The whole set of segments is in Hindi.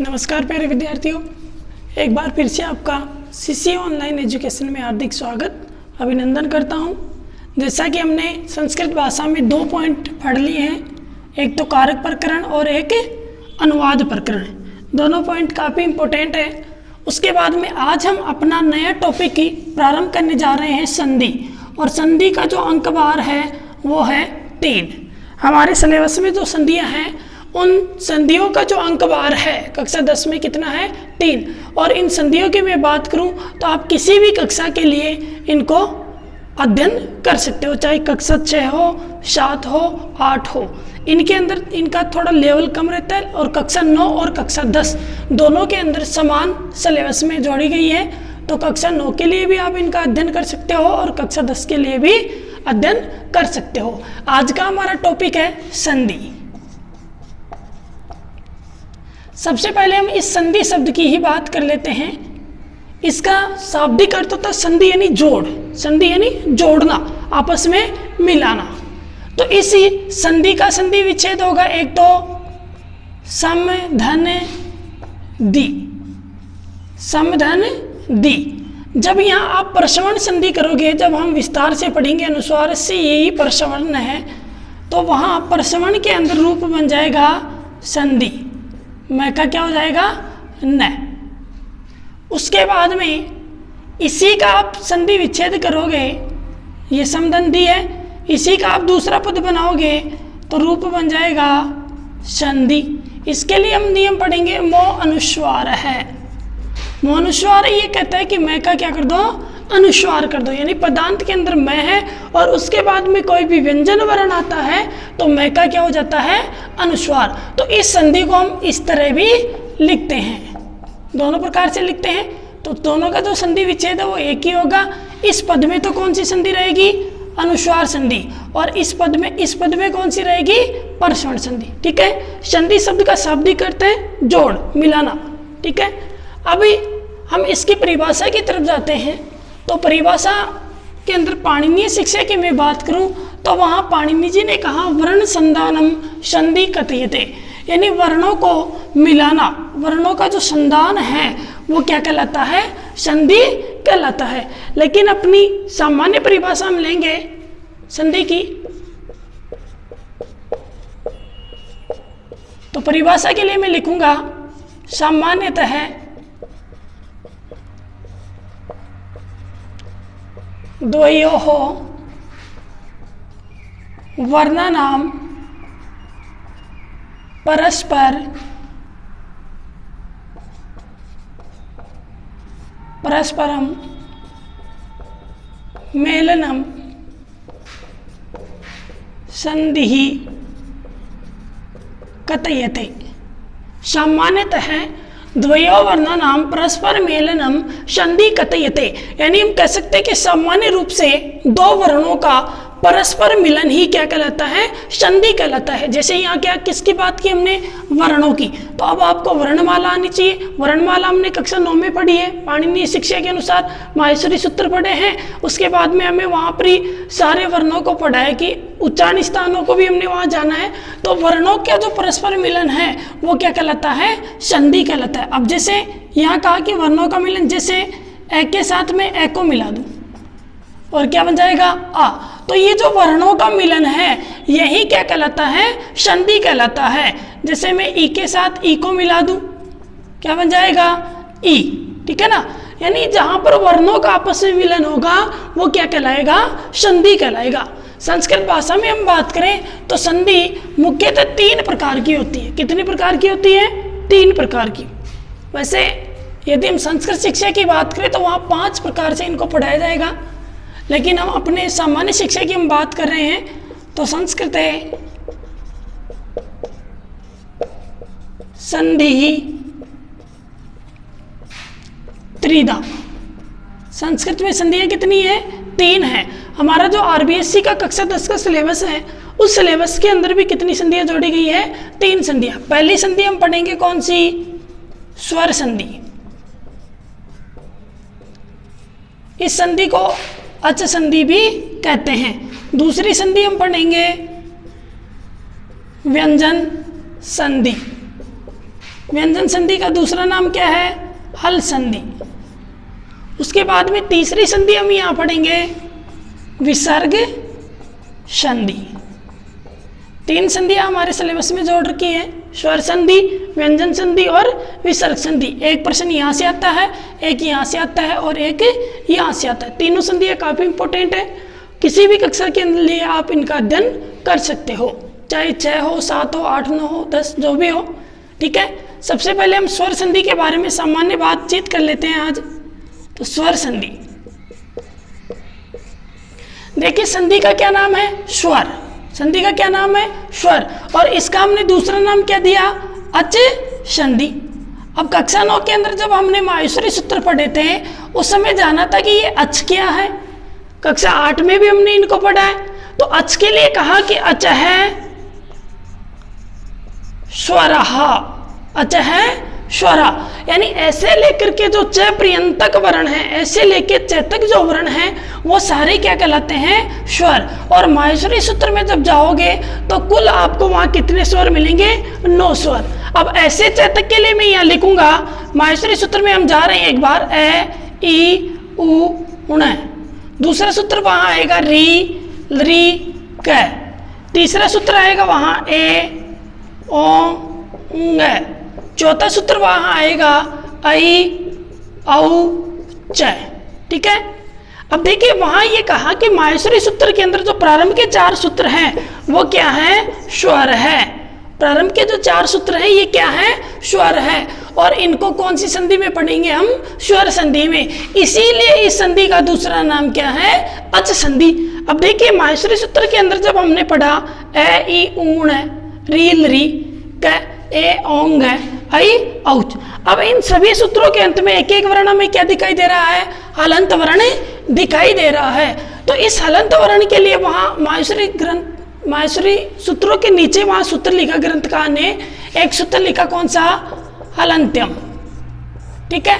नमस्कार प्यारे विद्यार्थियों, एक बार फिर से आपका सीसी ऑनलाइन एजुकेशन में हार्दिक स्वागत अभिनंदन करता हूं। जैसा कि हमने संस्कृत भाषा में 2 पॉइंट पढ़ लिए हैं, एक तो कारक प्रकरण और एक अनुवाद प्रकरण। दोनों पॉइंट काफ़ी इम्पोर्टेंट है। उसके बाद में आज हम अपना नया टॉपिक की प्रारंभ करने जा रहे हैं, संधि। और संधि का जो अंकभार है वो है 3। हमारे सिलेबस में जो संधियाँ हैं उन संधियों का जो अंकभार है कक्षा 10 में कितना है, 3। और इन संधियों की मैं बात करूं तो आप किसी भी कक्षा के लिए इनको अध्ययन कर सकते हो, चाहे कक्षा 6 हो, 7 हो, 8 हो। इनके अंदर इनका थोड़ा लेवल कम रहता है और कक्षा 9 और कक्षा 10 दोनों के अंदर समान सिलेबस में जोड़ी गई है। तो कक्षा 9 के लिए भी आप इनका अध्ययन कर सकते हो और कक्षा 10 के लिए भी अध्ययन कर सकते हो। आज का हमारा टॉपिक है संधि। सबसे पहले हम इस संधि शब्द की ही बात कर लेते हैं। इसका शाब्दिक अर्थ होता है संधि यानी जोड़, संधि यानी जोड़ना, आपस में मिलाना। तो इसी संधि का संधि विच्छेद होगा, एक तो सम धन दि, सम धन दि। जब यहाँ आप प्रश्रवण संधि करोगे, जब हम विस्तार से पढ़ेंगे अनुस्वार से यही प्रश्रवण है, तो वहाँ प्रश्रवण के अंदर रूप बन जाएगा संधि, मैं का क्या हो जाएगा, न। उसके बाद में इसी का आप संधि विच्छेद करोगे, ये समधन दी है, इसी का आप दूसरा पद बनाओगे तो रूप बन जाएगा संधि। इसके लिए हम नियम पढ़ेंगे, मो अनुस्वार है। मो अनुस्वार ये कहता है कि मैं का क्या कर दो, अनुस्वार कर दो, यानी पदांत के अंदर मैं है और उसके बाद में कोई भी व्यंजन वर्ण आता है तो मैं का क्या हो जाता है, अनुस्वार। तो इस संधि को हम इस तरह भी लिखते हैं, दोनों प्रकार से लिखते हैं। तो दोनों का जो संधि विच्छेद है वो एक ही होगा। इस पद में तो कौन सी संधि रहेगी, अनुस्वार संधि, और इस पद में कौन सी रहेगी, प्रश्रवण संधि। ठीक है, संधि शब्द का शाब्दिक अर्थ है जोड़, मिलाना। ठीक है, अभी हम इसकी परिभाषा की तरफ जाते हैं। तो परिभाषा के अंदर पाणिनीय शिक्षा की मैं बात करूं तो वहाँ पाणिनि जी ने कहा वर्ण संधानम संधि कथयते, यानी वर्णों को मिलाना, वर्णों का जो संधान है वो क्या कहलाता है, संधि कहलाता है। लेकिन अपनी सामान्य परिभाषा हम लेंगे संधि की, तो परिभाषा के लिए मैं लिखूंगा सामान्यतः द्वयोः वर्णानां परस्परं मेलनं संधिः कथयते। सामान्यतः द्वयोः वर्णानां परस्पर मेलनम संधि कथयते, यानी हम कह सकते हैं कि सामान्य रूप से दो वर्णों का परस्पर मिलन ही क्या कहलाता है, संधि कहलाता है। जैसे यहाँ क्या किसकी बात की हमने, वर्णों की, तो अब आपको वर्णमाला आनी चाहिए। वर्णमाला हमने कक्षा 9 में पढ़ी है, पाणिनीय शिक्षा के अनुसार माहेश्वरी सूत्र पढ़े हैं। उसके बाद में हमें वहाँ पर ही सारे वर्णों को पढ़ा है कि उच्चारण स्थानों को भी हमने वहाँ जाना है। तो वर्णों का जो परस्पर मिलन है वो क्या कहलाता है, संधि कहलाता है। अब जैसे यहाँ कहा कि वर्णों का मिलन, जैसे ए के साथ में ए को मिला दूँ और क्या बन जाएगा, आ, तो ये जो वर्णों का मिलन है यही क्या कहलाता है, संधि कहलाता है। जैसे मैं ई के साथ ई को मिला दूं, क्या बन जाएगा, ई। ठीक है ना, यानी जहां पर वर्णों का आपस में मिलन होगा वो क्या कहलाएगा, संधि कहलाएगा। संस्कृत भाषा में हम बात करें तो संधि मुख्यतः 3 प्रकार की होती है। कितने प्रकार की होती है, 3 प्रकार की। वैसे यदि हम संस्कृत शिक्षा की बात करें तो वहाँ 5 प्रकार से इनको पढ़ाया जाएगा, लेकिन हम अपने सामान्य शिक्षा की हम बात कर रहे हैं तो संस्कृत है संधि त्रिधा। संस्कृत में संधियां कितनी है, 3 है। हमारा जो आरबीएससी का कक्षा 10 का सिलेबस है उस सिलेबस के अंदर भी कितनी संधियां जोड़ी गई है, 3 संधियां। पहली संधि हम पढ़ेंगे कौन सी, स्वर संधि। इस संधि को अच संधि भी कहते हैं। दूसरी संधि हम पढ़ेंगे व्यंजन संधि। व्यंजन संधि का दूसरा नाम क्या है? हल संधि। उसके बाद में तीसरी संधि हम यहाँ पढ़ेंगे विसर्ग संधि। 3 संधियाँ हमारे सिलेबस में जोड़ रखी है, स्वर संधि, व्यंजन संधि और विसर्ग संधि। एक प्रश्न यहाँ से आता है, एक यहाँ से आता है और एक यहाँ से आता है। तीनों संधियाँ काफ़ी इंपॉर्टेंट है, किसी भी कक्षा के लिए आप इनका अध्ययन कर सकते हो, चाहे 6 हो, 7 हो, 8, 9 हो, 10 जो भी हो। ठीक है, सबसे पहले हम स्वर संधि के बारे में सामान्य बातचीत कर लेते हैं आज। तो स्वर संधि, देखिए संधि का क्या नाम है? स्वर। संधि का क्या नाम है? स्वर। और इसका हमने दूसरा नाम क्या दिया? अच संधि। अब कक्षा 9 के अंदर जब हमने माहेश्वरी सूत्र पढ़े थे उस समय जाना था कि ये अच क्या है। कक्षा 8 में भी हमने इनको पढ़ा है। तो अच के लिए कहा कि अच है स्वरः, अच है स्वरा, यानी ऐसे लेकर के जो च पर्यंतक वर्ण है, ऐसे लेके च तक जो वर्ण है वो सारे क्या कहलाते हैं? स्वर। और माहेश्वरी सूत्र में जब जाओगे तो कुल आपको वहां कितने स्वर मिलेंगे? 9 स्वर। अब ऐसे च तक के लिए मैं यहाँ लिखूंगा, माहेश्वरी सूत्र में हम जा रहे हैं एक बार, ए ई उ उण। दूसरा सूत्र वहां आएगा री री क। तीसरा सूत्र आएगा वहां ए ओ ङ। चौथा सूत्र वहां आएगा आई औ च। ठीक है, अब देखिए वहां ये कहा कि माहेश्वरी सूत्र के अंदर जो प्रारंभ के 4 सूत्र हैं वो क्या है? स्वर है। प्रारंभ के जो 4 सूत्र हैं ये क्या है? स्वर है। और इनको कौन सी संधि में पढ़ेंगे हम? स्वर संधि में। इसीलिए इस संधि का दूसरा नाम क्या है? अच संधि। अब देखिए माहेश्वरी सूत्र के अंदर जब हमने पढ़ा ए ई ऊण रील री क ए ओंग आई औच, अब इन सभी सूत्रों के अंत में एक एक वर्ण में क्या दिखाई दे रहा है? हलंत वर्ण दिखाई दे रहा है। तो इस हलंत वर्ण के लिए वहां माहेश्वरी सूत्रों के नीचे वहां सूत्र लिखा ग्रंथकार ने, एक सूत्र लिखा कौन सा? हलंत्यम। ठीक है,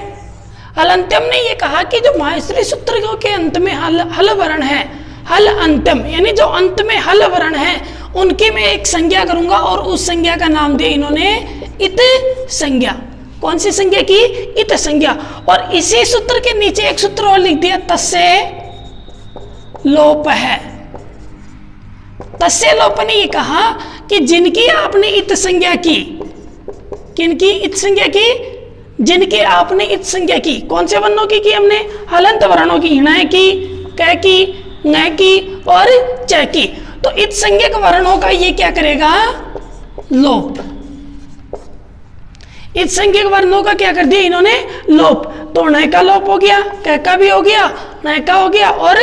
हलंत्यम ने ये कहा कि जो माहेश्वरी सूत्र के अंत में हल वर्ण है, हल अंत्यम, यानी जो अंत में हल वर्ण है उनकी मैं एक संज्ञा करूंगा और उस संज्ञा का नाम दिया इन्होंने इत संज्ञा। कौन सी संज्ञा की? इत संज्ञा। और इसी सूत्र के नीचे एक सूत्र और लिख दिया, तस्य लोप है। तस्य लोप ने ये कहा कि जिनकी आपने इत संज्ञा की, किनकी इत संज्ञा की? जिनकी आपने इत संज्ञा की। कौन से वर्णों की हमने? हलंत वर्णों की, ण की, क की, ङ की और च की। तो इत संज्ञक वर्णों का ये क्या करेगा? लोप। इत संज्ञक वर्णों का क्या कर दिया इन्होंने? लोप। तो ण का लोप हो गया, क का भी हो गया, ण का हो गया और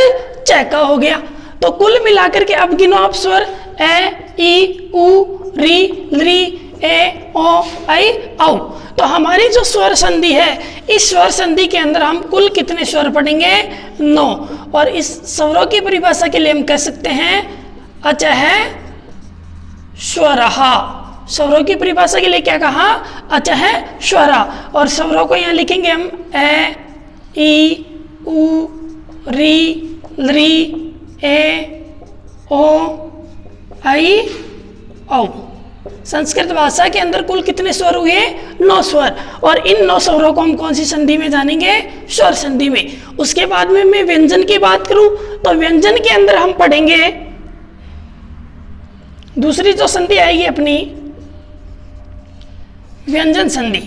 च का हो गया। तो कुल मिलाकर के अब गिनो आप स्वर, ए ई उ री री ए ओ आई औ। तो हमारी जो स्वर संधि है, इस स्वर संधि के अंदर हम कुल कितने स्वर पढ़ेंगे? 9। और इस स्वरों की परिभाषा के लिए हम कह सकते हैं अच है स्वरः। स्वरों की परिभाषा के लिए क्या कहा? अच है स्वरा। और स्वरों को यहाँ लिखेंगे हम ए ई उ री री ए ओ आई औ। संस्कृत भाषा के अंदर कुल कितने स्वर हुए? 9 स्वर। और इन 9 स्वरों को हम कौन सी संधि में जानेंगे? स्वर संधि में। उसके बाद में मैं व्यंजन की बात करूं तो व्यंजन के अंदर हम पढ़ेंगे दूसरी जो संधि आएगी अपनी, व्यंजन संधि।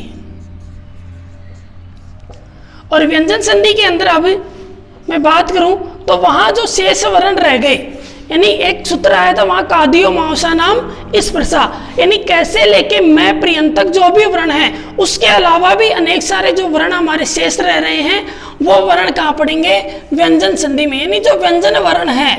और व्यंजन संधि के अंदर अब मैं बात करूं तो वहां जो शेष वर्ण रह गए, यानी एक सूत्र आया था वहां कादियो मावसा नाम इस प्रसा, यानी कैसे लेके मैं पर्यंतक जो भी वर्ण है, उसके अलावा भी अनेक सारे जो वर्ण हमारे शेष रह रहे हैं वो वर्ण कहाँ पढ़ेंगे? व्यंजन संधि में। यानी जो व्यंजन वर्ण है,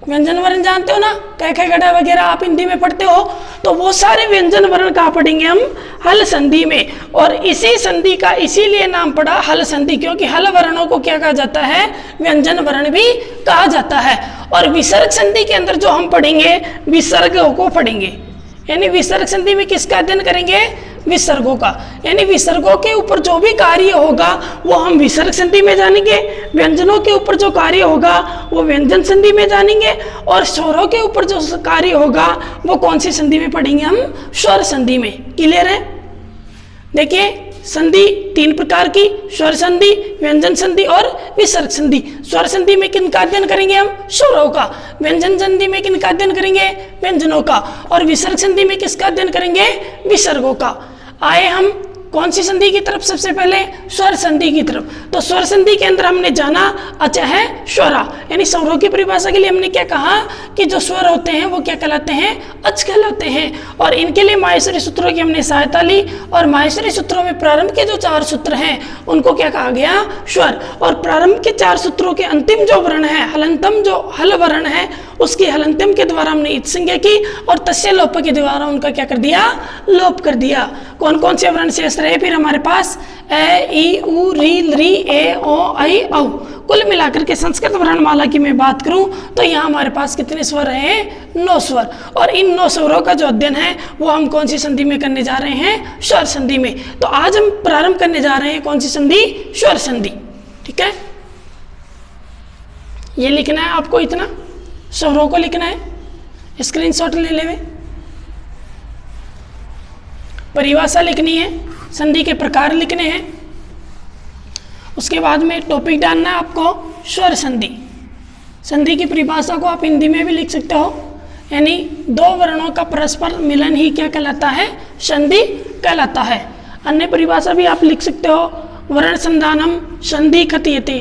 व्यंजन वर्ण जानते हो ना, क ख गड़ा वगैरह आप हिंदी में पढ़ते हो, तो वो सारे व्यंजन वर्ण कहाँ पढ़ेंगे हम? हल संधि में। और इसी संधि का इसीलिए नाम पड़ा हल संधि, क्योंकि हल वर्णों को क्या कहा जाता है? व्यंजन वर्ण भी कहा जाता है। और विसर्ग संधि के अंदर जो हम पढ़ेंगे, विसर्गों को पढ़ेंगे। यानी विसर्ग संधि में किसका अध्ययन करेंगे? विसर्गों का। यानी विसर्गों के ऊपर जो भी कार्य होगा वो हम विसर्ग संधि में जानेंगे, व्यंजनों के ऊपर जो कार्य होगा वो व्यंजन संधि में जानेंगे, और स्वरों के ऊपर जो कार्य होगा वो कौन सी संधि में पढ़ेंगे हम? स्वर संधि में। क्लियर है? देखिए संधि 3 प्रकार की, स्वर संधि, व्यंजन संधि और विसर्ग संधि। स्वर संधि में किनका अध्ययन करेंगे हम? स्वरों का। व्यंजन संधि में किनका अध्ययन करेंगे? व्यंजनों का। और विसर्ग संधि में किसका अध्ययन करेंगे? विसर्गों का। आए हम कौन सी संधि की तरफ? सबसे पहले स्वर संधि की तरफ। तो स्वर संधि के अंदर हमने जाना अचः स्वरा, यानी स्वरों की परिभाषा के लिए हमने क्या कहा कि जो स्वर होते हैं वो क्या कहलाते हैं? अच कहलाते हैं। और इनके लिए माहेश्वरी सूत्रों की हमने सहायता ली, और माहेश्वरी सूत्रों में प्रारंभ के जो 4 सूत्र हैं उनको क्या कहा गया? स्वर। और प्रारंभ के 4 सूत्रों के अंतिम जो वर्ण है, हलंतम जो हल वर्ण है, उसकी हलंतम के द्वारा हमने इत संज्ञा की और तस्य लोप के द्वारा उनका क्या कर दिया? लोप कर दिया। कौन कौन से वर्ण शेष रहे फिर हमारे पास? ए, ई, उ, री, ली, ए, ओ, ऐ, औ। कुल मिलाकर के संस्कृत वर्णमाला की मैं बात करूं तो यहाँ हमारे पास कितने स्वर हैं? 9 स्वर। और इन 9 स्वरों का जो अध्ययन है वो हम कौन सी संधि में करने जा रहे हैं? स्वर संधि में। तो आज हम प्रारंभ करने जा रहे हैं कौन सी संधि? स्वर संधि। ठीक है, ये लिखना है आपको, इतना स्वरों को लिखना है, स्क्रीनशॉट ले लेवे, परिभाषा लिखनी है, संधि के प्रकार लिखने हैं, उसके बाद में टॉपिक डालना है आपको स्वर संधि। संधि की परिभाषा को आप हिंदी में भी लिख सकते हो, यानी 2 वर्णों का परस्पर मिलन ही क्या कहलाता है? संधि कहलाता है। अन्य परिभाषा भी आप लिख सकते हो, वर्ण संधानम संधि कथयते,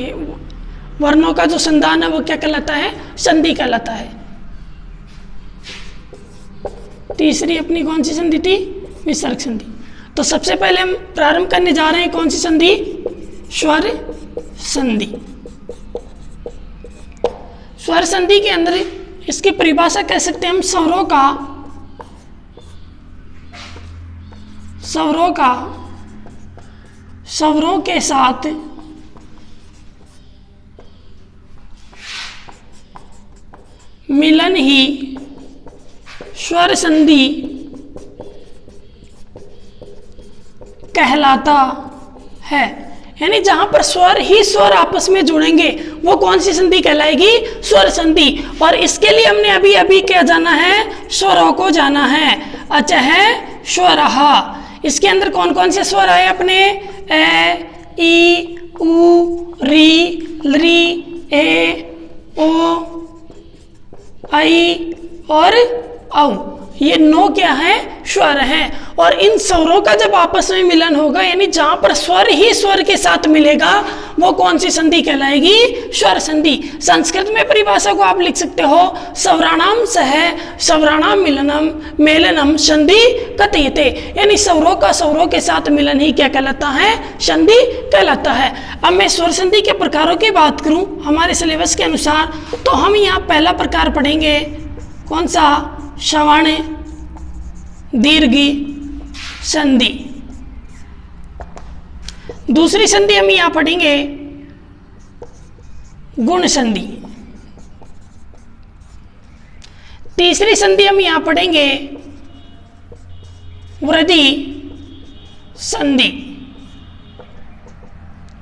वर्णों का जो संधान है वो क्या कहलाता है? संधि कहलाता है। तीसरी अपनी कौन सी संधि थी? विसर्ग संधि। तो सबसे पहले हम प्रारंभ करने जा रहे हैं कौन सी संधि? स्वर संधि। स्वर संधि के अंदर इसकी परिभाषा कह सकते हैं हम स्वरों के साथ मिलन ही स्वर संधि कहलाता है। यानी जहां पर स्वर ही स्वर आपस में जुड़ेंगे वो कौन सी संधि कहलाएगी? स्वर संधि। और इसके लिए हमने अभी अभी क्या जाना है? स्वरों को जाना है। अचः स्वरः। इसके अंदर कौन कौन से स्वर आए अपने? ए, ई, उ, री, ली, ए, ओ, ऐ और औ। ये 9 क्या है? स्वर हैं। और इन स्वरों का जब आपस में मिलन होगा, यानी जहां पर स्वर ही स्वर के साथ मिलेगा वो कौन सी संधि कहलाएगी? स्वर संधि। संस्कृत में परिभाषा को आप लिख सकते हो, स्वराणाम सह स्वराणाम मिलनम मेलनम संधि कथयते, यानी स्वरों का स्वरों के साथ मिलन ही क्या कहलाता है? संधि कहलाता है। अब मैं स्वर संधि के प्रकारों की बात करूं हमारे सिलेबस के अनुसार, तो हम यहाँ पहला प्रकार पढ़ेंगे कौन सा? श्रवण दीर्घी संधि। दूसरी संधि हम यहां पढ़ेंगे गुण संधि। तीसरी संधि हम यहां पढ़ेंगे वृद्धि संधि।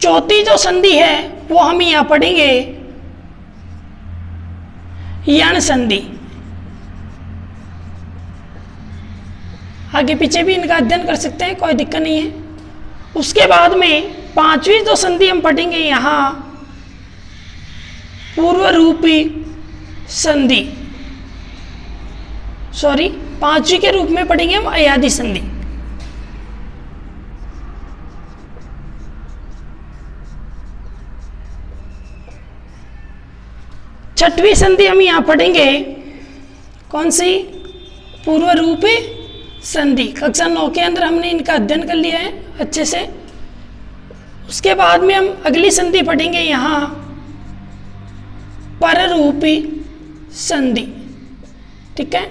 चौथी जो संधि है वो हम यहां पढ़ेंगे यण संधि। आगे पीछे भी इनका अध्ययन कर सकते हैं, कोई दिक्कत नहीं है। उसके बाद में 5वीं जो संधि हम पढ़ेंगे यहाँ पूर्व रूपी संधि, 5वीं के रूप में पढ़ेंगे हम अयादि संधि। छठवीं संधि हम यहाँ पढ़ेंगे कौन सी? पूर्व रूपी संधि। कक्षा 9 के अंदर हमने इनका अध्ययन कर लिया है अच्छे से। उसके बाद में हम अगली संधि पढ़ेंगे यहाँ पररूपी संधि। ठीक है,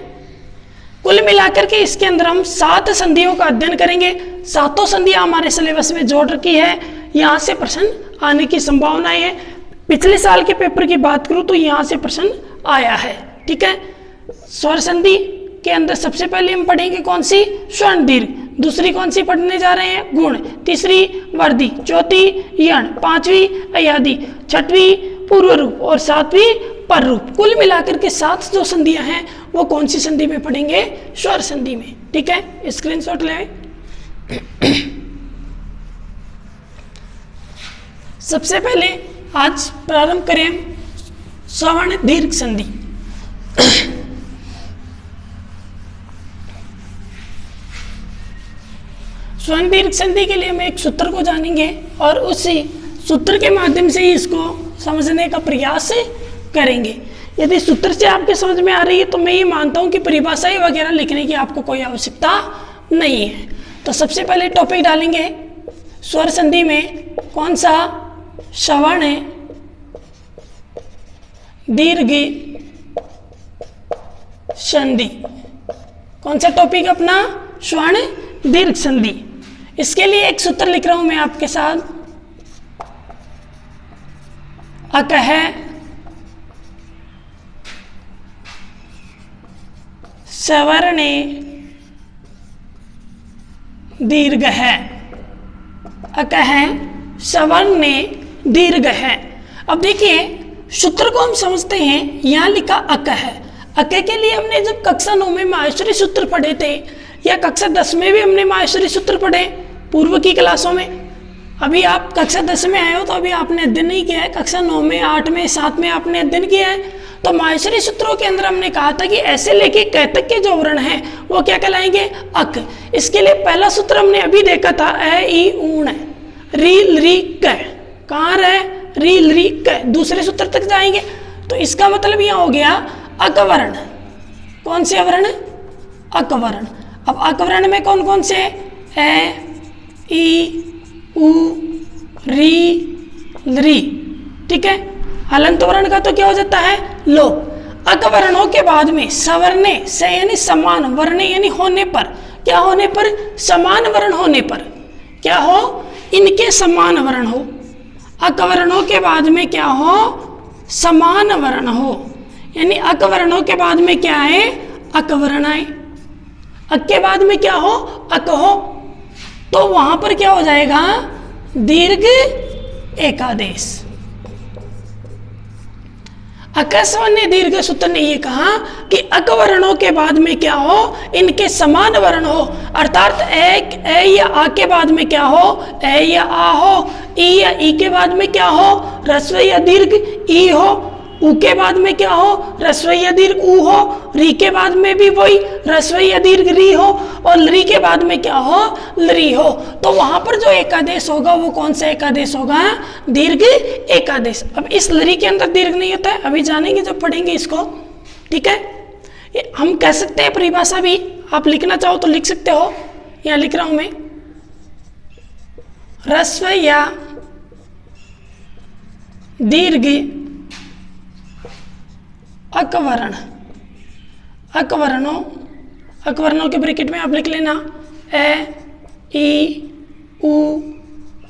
कुल मिलाकर के इसके अंदर हम 7 संधियों का अध्ययन करेंगे। 7 संधियां हमारे सिलेबस में जोड़ रखी है, यहाँ से प्रश्न आने की संभावनाएं है। पिछले साल के पेपर की बात करूं तो यहाँ से प्रश्न आया है। ठीक है, स्वर संधि के अंदर सबसे पहले हम पढ़ेंगे कौन सी? स्वर्ण दीर्घ। दूसरी कौन सी पढ़ने जा रहे हैं? गुण। तीसरी वृद्धि, चौथी यण, 5वीं अयादि, 6वीं पूर्व रूप और 7वीं पर रूप। कुल मिलाकर के 7 जो संधियां हैं वो कौन सी संधि में पढ़ेंगे? स्वर संधि में। ठीक है, स्क्रीनशॉट ले। सबसे पहले आज प्रारंभ करें सवर्ण दीर्घ संधि। स्वर्ण दीर्घ संधि के लिए हम एक सूत्र को जानेंगे और उसी सूत्र के माध्यम से ही इसको समझने का प्रयास करेंगे। यदि सूत्र से आपके समझ में आ रही है तो मैं ये मानता हूँ कि परिभाषाएं वगैरह लिखने की आपको कोई आवश्यकता नहीं है। तो सबसे पहले टॉपिक डालेंगे स्वर संधि में कौन सा, सवर्ण दीर्घ संधि। कौन सा टॉपिक अपना, स्वर्ण दीर्घ संधि। इसके लिए एक सूत्र लिख रहा हूं मैं आपके साथ, अकह सवर्ण दीर्घ है, अकह सवर्ण दीर्घ है। अब देखिए सूत्र को हम समझते हैं, यहां लिखा अकह। अकह के लिए हमने जब कक्षा 9 में माहेश्वरी सूत्र पढ़े थे या कक्षा 10 में भी हमने माहेश्वरी सूत्र पढ़े पूर्व की क्लासों में। अभी आप कक्षा 10 में आए हो तो अभी आपने अध्ययन नहीं किया है, कक्षा 9 में 8 में 7 में आपने अध्ययन किया है। तो माहेश्वरी सूत्रों के अंदर हमने कहा था कि ऐसे लेके कहतक के जो वर्ण हैं वो क्या कहलाएंगे, अक। इसके लिए पहला सूत्र हमने अभी देखा था, ए ई ऊण री री क। कहाँ रहे, री री क। दूसरे सूत्र तक जाएंगे तो इसका मतलब यह हो गया अकवर्ण। कौन से वर्ण, अकवर्ण। अब अकवर्ण में कौन कौन से, ए ई उ री री, ठीक है। हलंत वर्ण का तो क्या हो जाता है, लो। अकवर्णों के बाद में सवर्णे से यानी समान, वर्णे यानी होने पर, क्या होने पर, समान वर्ण होने पर, क्या हो, इनके समान वर्ण हो। अकवर्णों के बाद में क्या हो, समान वर्ण हो, यानी अकवर्णों के बाद में क्या है, अकवर्ण आए। अक के बाद में क्या हो, अक हो, तो वहां पर क्या हो जाएगा, दीर्घ एकादेश। अकस्वर्ण दीर्घ सूत्र ने ये कहा कि अकवर्णों के बाद में क्या हो, इनके समान वर्ण हो। अर्थात ए या आ के बाद में क्या हो, ए या आ हो। ई या ई के बाद में क्या हो, ह्रस्व या दीर्घ ई हो। उ के बाद में क्या हो, ह्रस्व या दीर्घ उ हो। री के बाद में भी वही ह्रस्व या दीर्घ री हो। और री के बाद में क्या हो, लरी हो। तो वहां पर जो एकादेश होगा वो कौन सा एकादेश होगा, दीर्घ एकादेश। अब इस लरी के अंदर दीर्घ नहीं होता है, अभी जानेंगे जब पढ़ेंगे इसको, ठीक है। हम कह सकते हैं परिभाषा भी, आप लिखना चाहो तो लिख सकते हो, यहां लिख रहा हूं मैं, ह्रस्व या दीर्घ अकवर्ण। अकवर्णों के ब्रैकेट में आप लिख लेना, ए ई उ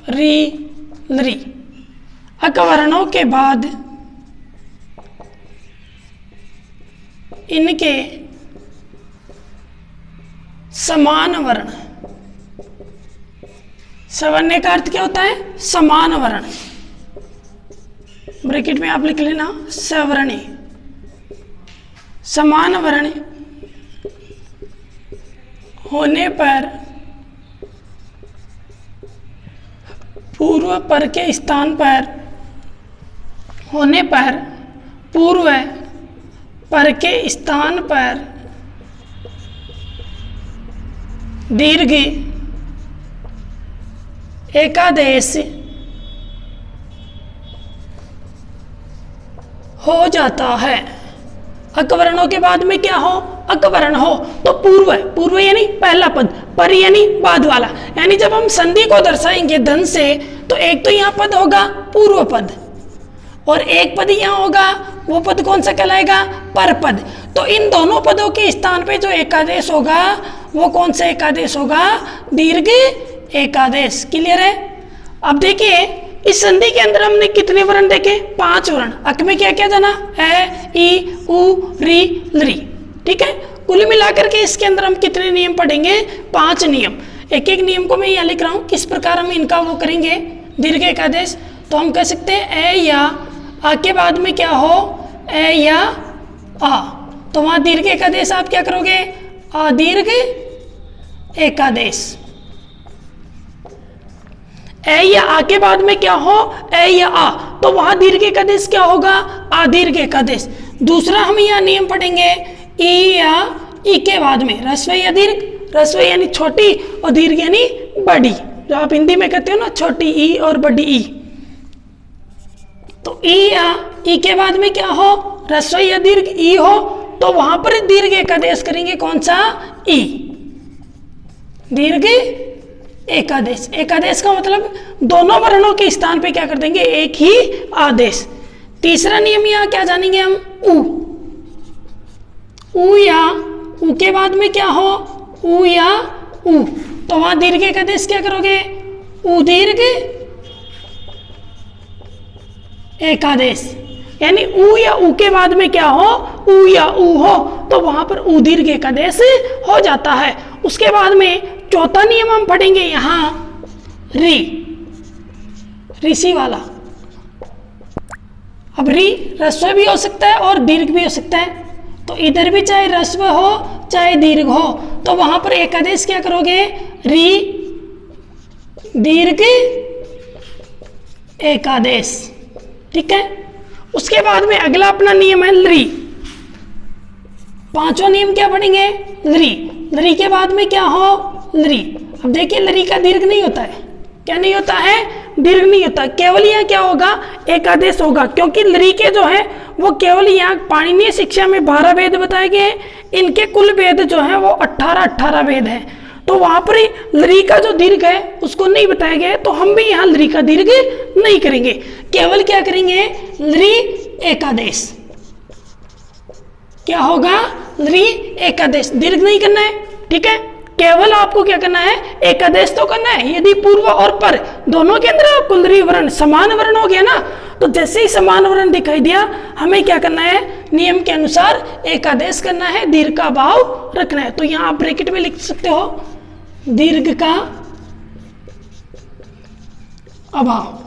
री लरी। अकवर्णों के बाद इनके समान वर्ण। सवर्ण का अर्थ क्या होता है, समान वर्ण। ब्रैकेट में आप लिख लेना, सवर्णे, समान वर्ण होने पर पूर्व पर के स्थान पर, होने पर पूर्व पर के स्थान पर दीर्घ एकादेश हो जाता है। अकवर्णों के बाद में क्या हो, अकवर्ण हो, तो पूर्व है, पूर्व यानी पहला पद, पर यानी बाद वाला। यानी जब हम संधि को दर्शाएंगे धन से तो एक तो यहाँ पद होगा पूर्व पद और एक पद यहाँ होगा, वो पद कौन सा कहलाएगा, पर पद। तो इन दोनों पदों के स्थान पे जो एकादेश होगा वो कौन सा एकादेश होगा, दीर्घ एकादेश। क्लियर है। अब देखिए इस संधि के अंदर हमने कितने वर्ण देखे, 5 वर्ण। अक में क्या क्या जाना, ए ई उ री लरी, ठीक है। कुल मिलाकर के इसके अंदर हम कितने नियम पढ़ेंगे, 5 नियम। एक एक नियम को मैं यहाँ लिख रहा हूँ, किस प्रकार हम इनका वो करेंगे, दीर्घ एकादेश। तो हम कह सकते हैं ए या आ के बाद में क्या हो, ए या आ, तो वहां दीर्घ एकादेश आप क्या करोगे, दीर्घ एकादेश। ए या आ के बाद में क्या हो, ए या आ, तो वहां दीर्घ एकादेश क्या होगा, आदीर्घ एकादेश। दूसरा हम यहाँ नियम पढ़ेंगे, ई या ई के बाद में ह्रस्व या दीर्घ, ह्रस्व यानी छोटी और दीर्घ यानी बड़ी, जो आप हिंदी में कहते हो ना छोटी ई और बड़ी ई। तो ई या ई के बाद में क्या हो, ह्रस्व या दीर्घ ई हो, तो वहां पर दीर्घ एकादेश करेंगे, कौन सा, ई, दीर्घ एकादेश। एकादेश का मतलब दोनों वर्णों के स्थान पे क्या कर देंगे, एक ही आदेश। तीसरा नियम यहाँ क्या जानेंगे हम, उ, उ या उ के बाद में क्या हो, उ या उ, तो वहां दीर्घ एकादेश क्या करोगे, उ दीर्घ एकादेश, यानी उ या उ के बाद में क्या हो, उ या उ हो, तो वहां पर उ दीर्घ एकादेश हो जाता है। उसके बाद में चौथा नियम हम पढ़ेंगे यहां, री, ऋषि वाला। अब री ह्रस्व भी हो सकता है और दीर्घ भी हो सकता है, तो इधर भी चाहे ह्रस्व हो चाहे दीर्घ हो, तो वहां पर एकादेश क्या करोगे, री दीर्घ एकादेश, ठीक है। उसके बाद में अगला अपना नियम है लरी। पांचवा नियम क्या पढ़ेंगे, लरी, लरी के बाद में क्या हो, लरी। अब देखिए लरी का दीर्घ नहीं होता है, क्या नहीं होता है, दीर्घ नहीं होता, केवल यहाँ क्या होगा, एकादेश होगा, क्योंकि लरी के जो है वो केवल यहाँ पाणिनीय शिक्षा में 12 वेद बताए गए हैं, इनके कुल वेद जो है वो 18 वेद है, तो वहां पर लरी का जो दीर्घ है उसको नहीं बताया गया है, तो हम भी यहाँ लरी का दीर्घ नहीं करेंगे, केवल क्या करेंगे, लरी एकादेश। क्या होगा, लरी एकादेश, दीर्घ नहीं करना है, ठीक है। केवल आपको क्या करना है, एकादेश तो करना है। यदि पूर्व और पर दोनों के अंदर आपको लरी वर्ण समान वर्ण हो गया ना, तो जैसे ही समान वर्ण दिखाई दिया, हमें क्या करना है, नियम के अनुसार एकादेश करना है, दीर्घ का भाव रखना है। तो यहाँ आप ब्रैकेट में लिख सकते हो, दीर्घ का अभाव।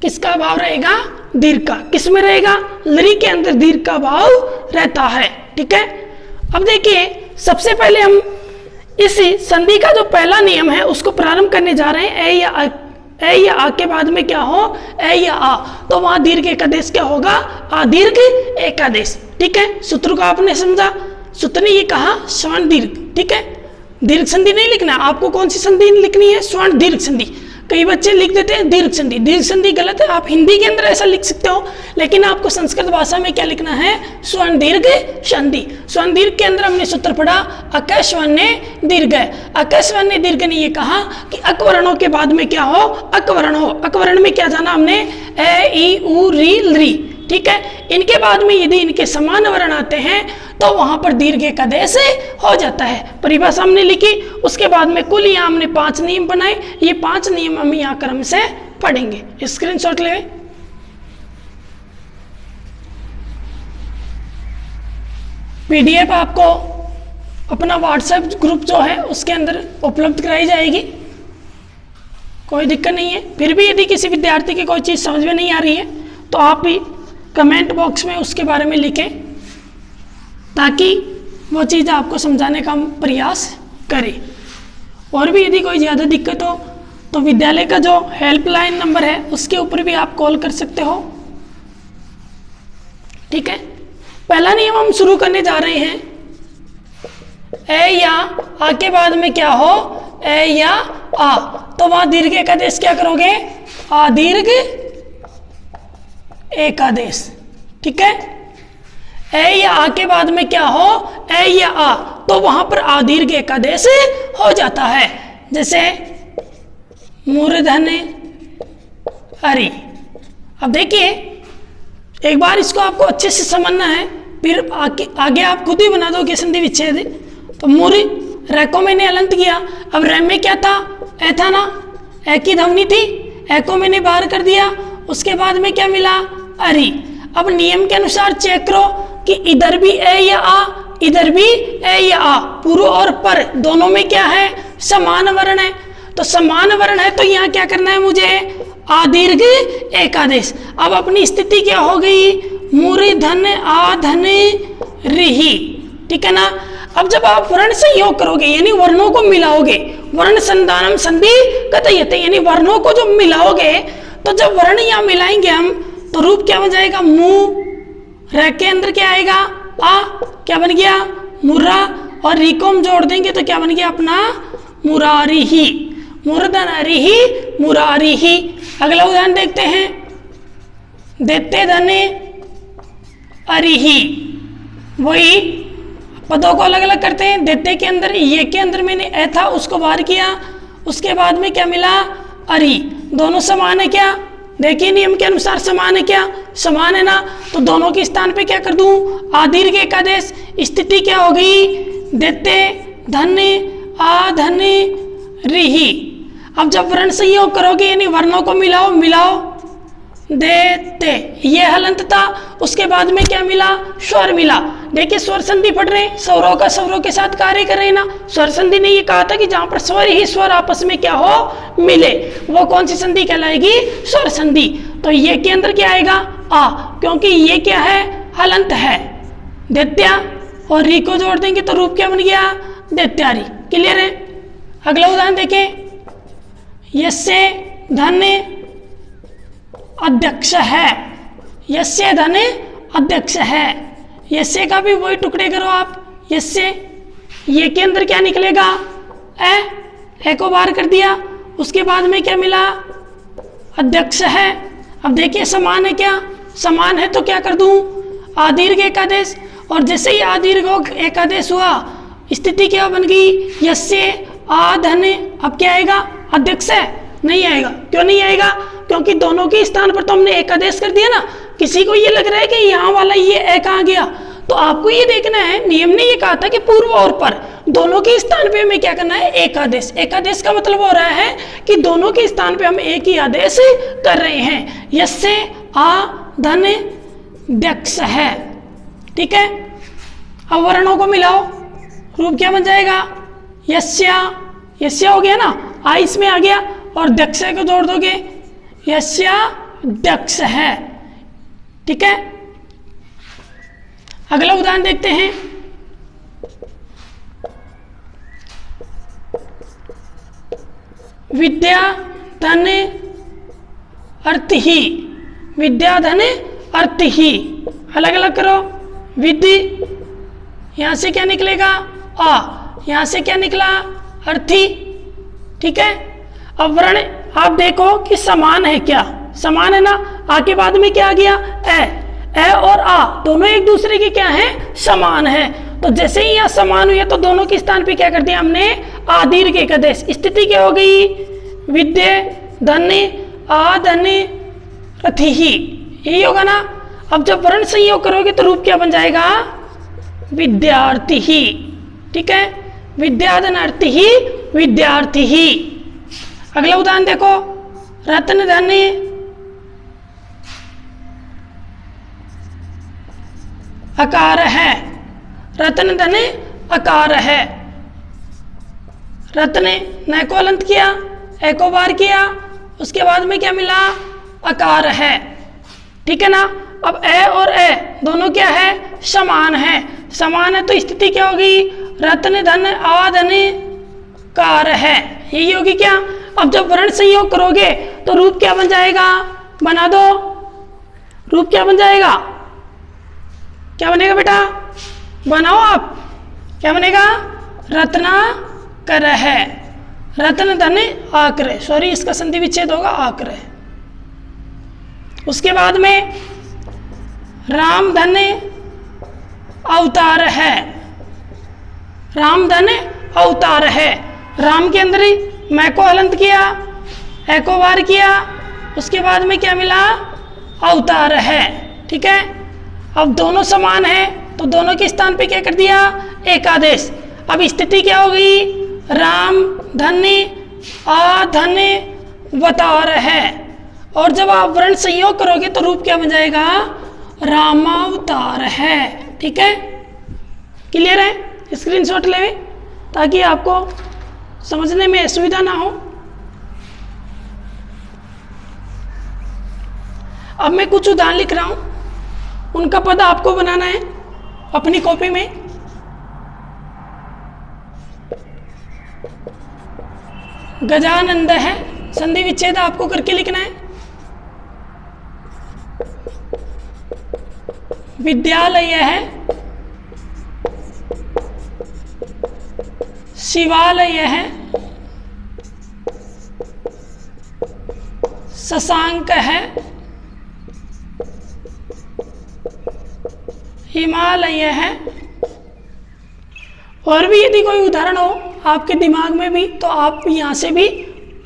किसका अभाव रहेगा, दीर्घ का। किस में रहेगा, लरी के अंदर दीर्घ का भाव रहता है, ठीक है। अब देखिए सबसे पहले हम इस संधि का जो पहला नियम है उसको प्रारंभ करने जा रहे हैं। ए या आ के बाद में क्या हो, ए या आ, तो वहां दीर्घ एकादेश क्या होगा, आदीर्घ एकादेश, ठीक है। सूत्र को आपने समझा, सूत्र ने ये कहा स्वर्ण दीर्घ, ठीक है। दीर्घ संधि नहीं लिखना, आपको कौन सी संधि लिखनी है, स्वर्ण दीर्घ संधि। कई बच्चे लिख देते हैं दीर्घ संधि, दीर्घ संधि गलत है, आप हिंदी के अंदर ऐसा लिख सकते हो, लेकिन आपको संस्कृत भाषा में क्या लिखना है, स्वर्ण दीर्घ संधि। स्वर्ण दीर्घ के अंदर हमने सूत्र पढ़ा, अक स्वर्ण दीर्घ है। अक स्वर्ण दीर्घ ने ये कहा कि अक वर्णों के बाद में क्या हो, अक वर्ण हो। अक वर्ण में क्या जाना हमने, ए ई उ री लरी, ठीक है। इनके बाद में यदि इनके समान वर्ण आते हैं तो वहां पर दीर्घ एकादेश हो जाता है। परिभाषा हमने लिखी, उसके बाद में कुल यहाँ हमने 5 नियम बनाए। ये 5 नियम हम यहाँ क्रम से पढ़ेंगे। स्क्रीनशॉट ले, पीडीएफ आपको अपना व्हाट्सएप ग्रुप जो है उसके अंदर उपलब्ध कराई जाएगी, कोई दिक्कत नहीं है। फिर भी यदि किसी विद्यार्थी की कोई चीज़ समझ में नहीं आ रही है तो आप भी कमेंट बॉक्स में उसके बारे में लिखें, ताकि वो चीज़ आपको समझाने का हम प्रयास करें। और भी यदि कोई ज़्यादा दिक्कत हो तो विद्यालय का जो हेल्पलाइन नंबर है उसके ऊपर भी आप कॉल कर सकते हो, ठीक है। पहला नियम हम शुरू करने जा रहे हैं, ए या आ के बाद में क्या हो, ए या आ, तो वहां दीर्घ एकादेश क्या करोगे, आदीर्घ एकादेश, ठीक है। ए या आ के बाद में क्या हो, ए या आ, तो वहां पर आदीर्घ एकादेश हो जाता है। जैसे मूर्धन्य हरि। अब देखिए एक बार इसको आपको अच्छे से समझना है, फिर आगे आप खुद ही बना दोगे संधि विच्छेद। तो मूर् रैको मैंने अलंत किया, अब रैम में क्या था, ए था ना, ए की ध्वनि थी, ए को मैंने बाहर कर दिया, उसके बाद में क्या मिला, अरि। अब नियम के अनुसार चेक करो कि इधर भी ए या आ, इधर भी ए या आ, पूर्व और पर दोनों में क्या है, समान वर्ण है। तो समान वर्ण है तो यहाँ क्या करना है मुझे, आदीर्घ एकादेश। अब अपनी स्थिति क्या हो गई, मूर्धन्य आधन्य रिहि, ठीक है ना। अब जब आप वर्ण संयोग करोगे यानी वर्णों को मिलाओगे, वर्ण संधानम संधि कथयते, यानी वर्णों को जब मिलाओगे तो जब वर्ण यहाँ मिलाएंगे हम तो रूप क्या बन जाएगा, मु, र के अंदर क्या आएगा, आ, क्या बन गया, मुर्रा, और री को हम जोड़ देंगे तो क्या बन गया अपना मुरारी ही, मूर्धन्यरी ही, मुरारी ही। अगला उदाहरण देखते हैं, देते धने अरिही, वही पदों को अलग अलग करते हैं। देते के अंदर ये के अंदर मैंने ए था उसको बाहर किया, उसके बाद में क्या मिला, अरि, दोनों समान है क्या, देखिए नियम के अनुसार समान है क्या, समान है ना, तो दोनों के स्थान पे क्या कर दूं, आदीर्घ एकादेश। स्थिति क्या हो गई, देते धन्य आ धन्य रिही। अब जब वर्ण संयोग करोगे यानी वर्णों को मिलाओ, मिलाओ, देते, ये हलंत था, उसके बाद में क्या मिला, स्वर मिला। देखिए स्वर संधि पढ़ रहे हैं, स्वरों का स्वरों के साथ कार्य कर रहे हैं ना। स्वर संधि ने ये कहा था कि जहां पर स्वर ही स्वर आपस में क्या हो, मिले, वो कौन सी संधि कहलाएगी, स्वर संधि। तो ये के अंदर क्या आएगा, आ, क्योंकि ये क्या है, हलंत है, दैत्या, और री को जोड़ देंगे तो रूप क्या बन गया, दैत्यारी। क्लियर है। अगला उदाहरण देखें, यस्य धन्य अध्यक्ष है, यस्य धन्य अध्यक्ष है, यस्य का भी वही टुकड़े करो आप, यस्य, ये के अंदर क्या निकलेगा, ए को बाहर कर दिया, उसके बाद में क्या मिला, अध्यक्ष है। अब देखिए समान है क्या, समान है तो क्या कर दूं, आदीर्घ एकादेश, और जैसे ही आदीर्घ एकादेश हुआ स्थिति क्या बन गई, यस्य आ धन्य, अब क्या आएगा, अध्यक्ष है, नहीं आएगा। क्यों नहीं आएगा, क्योंकि दोनों के स्थान पर तो हमने एकादेश कर दिया ना। किसी को ये लग रहा है कि यहाँ वाला ये ए कहाँ गया, तो आपको ये देखना है, नियम ने ये कहा था कि पूर्व और पर दोनों के स्थान पे हमें क्या करना है, एकादेश। एकादेश का मतलब हो रहा है कि दोनों के स्थान पे हम एक ही आदेश कर रहे हैं। यस्य आ धन्य दक्ष है, ठीक है। अब वर्णों को मिलाओ, रूप क्या बन जाएगा, यस्या, यस्या हो गया ना, आ इसमें आ गया, और दक्ष को जोड़ दोगे, यस्या दक्ष है, ठीक है। अगला उदाहरण देखते हैं, विद्या धन अर्थ ही, विद्या धन अर्थ ही, अलग अलग करो, विधि, यहां से क्या निकलेगा, आ, यहां से क्या निकला, अर्थी, ठीक है। अब वर्ण आप देखो कि समान है क्या, समान है ना, आ के बाद में क्या आ गया, ए और आ दोनों एक दूसरे के क्या है, समान है। तो जैसे ही यहाँ समान हुए तो दोनों के स्थान पे क्या कर दिया हमने, आदीर्घ एकादेश। स्थिति क्या हो गई, विद्या धन्य आ धन्य रथि ही, यही होगा ना। अब जब वर्ण संयोग करोगे तो रूप क्या बन जाएगा, विद्यार्थी ही, ठीक है, विद्याधनार्थी ही, विद्यार्थी ही। अगला उदाहरण देखो, रत्न धन्य अकार है, रत्न धन्य अकार है, रत्न न को अलंत किया, ए को बार किया, उसके बाद में क्या मिला, अकार है, ठीक है ना। अब ए और ए दोनों क्या है, समान है, समान है तो स्थिति क्या होगी, रत्न धन आ धन कार है, यही होगी क्या। अब जब वर्ण संयोग करोगे तो रूप क्या बन जाएगा, बना दो, रूप क्या बन जाएगा, क्या बनेगा बेटा, बनाओ आप, क्या बनेगा, रत्ना कर है, रत्न धन आकर, सॉरी इसका संधि विच्छेद होगा, आकर। उसके बाद में राम धन अवतार है, राम धन अवतार है, राम के अंदर ही मैं को हलंत किया, ए को वार किया, उसके बाद में क्या मिला, अवतार है, ठीक है। अब दोनों समान है तो दोनों के स्थान पे क्या कर दिया, एकादेश। अब स्थिति क्या हो गई, राम धन्य आ धन्य वतार है, और जब आप वर्ण संयोग करोगे तो रूप क्या बन जाएगा, रामावतार है, ठीक है। क्लियर है, स्क्रीनशॉट ले ताकि आपको समझने में असुविधा ना हो। अब मैं कुछ उदाहरण लिख रहा हूं, उनका पद आपको बनाना है अपनी कॉपी में। गजानंद है, संधि विच्छेद आपको करके लिखना है। विद्यालय है, शिवालय है, शशांक है, हिमालय है। और भी यदि कोई उदाहरण हो आपके दिमाग में भी तो आप यहाँ से भी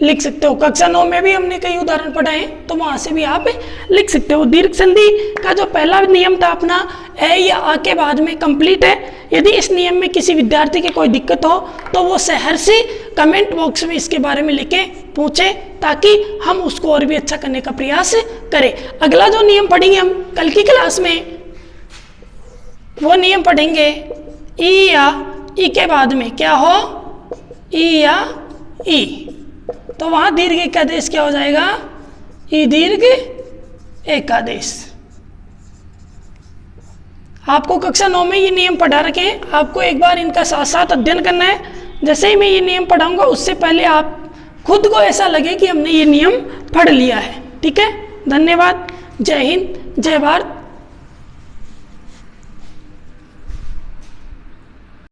लिख सकते हो। कक्षा 9 में भी हमने कई उदाहरण पढ़ाए तो वहाँ से भी आप लिख सकते हो। दीर्घ संधि का जो पहला नियम था अपना ए या आ के बाद में कंप्लीट है। यदि इस नियम में किसी विद्यार्थी की कोई दिक्कत हो तो वो सहर्षी कमेंट बॉक्स में इसके बारे में लिखे पूछे, ताकि हम उसको और भी अच्छा करने का प्रयास करें। अगला जो नियम पढ़ेंगे हम कल की क्लास में, वो नियम पढ़ेंगे ई या ई के बाद में क्या हो, ई या ई, तो वहां दीर्घ एकादेश क्या हो जाएगा, ई दीर्घ एकादेश। आपको कक्षा 9 में ये नियम पढ़ा रखे हैं, आपको एक बार इनका साथ साथ अध्ययन करना है। जैसे ही मैं ये नियम पढ़ाऊंगा उससे पहले आप खुद को ऐसा लगे कि हमने ये नियम पढ़ लिया है। ठीक है, धन्यवाद। जय हिंद, जय भारत,